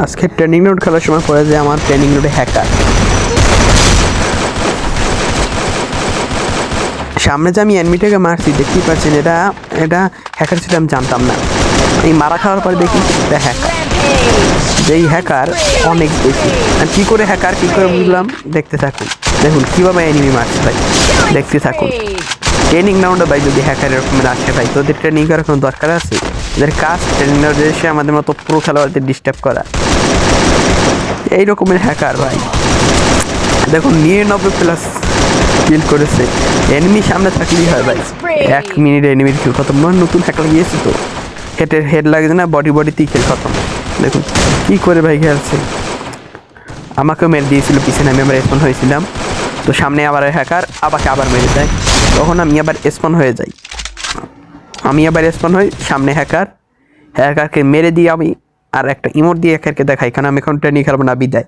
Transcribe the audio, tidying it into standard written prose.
আজকে training note খেলার সময় পড়ে যে আমার ট্রেনিং নোটে হ্যাকার। সামনে যে আমি এনিমিটাকে মারছি দেখতেই পাচ্ছেন, এটা হ্যাকার ছিল, আমি জানতাম না। এই মারা খাওয়ার পরে দেখি এটা হ্যাকার। যেই হ্যাকার অনেক বেশি। আর কী করে হ্যাকার কী করে বুঝলাম, দেখতে থাকুন। দেখুন কীভাবে এনিমি মারছে ভাই, দেখতে থাকুন। ট্রেনিং গ্রাউন্ডে ভাই যদি হ্যাকার এরকমের আসে ভাই, তোদের ট্রেনিং করার কোনো দরকার আছে? এদের কাজ ট্রেনিং গ্রাউন্ডে এসে আমাদের মতো প্রো খেলোয়াড়দের ডিস্টার্ব করা। এই রকমের হ্যাকার ভাই দেখুন 99+ কিল করেছে। এনিমি সামনে থাকলেই হয় ভাই, 1 মিনিট এনিমির কিল খতম। নতুন হ্যাকার গিয়েছি তো, হেড লাগছে না, বডিতেই কিল খতম। দেখুন কী করে ভাই খেলছে। আমাকেও মেরে দিয়েছিল পিছনে, আমি আবার স্পন হয়েছিলাম। তো সামনে আবার হ্যাকার আমাকে আবার মেরে দেয়, তখন আমি আবার স্পন হয়ে যাই। সামনে হ্যাকারকে মেরে দিয়ে আমি আর একটা ইমোট দিয়ে হ্যাকারকে দেখাই, কারণ আমি এখন ট্রেনিং খেলবো না, বিদায়।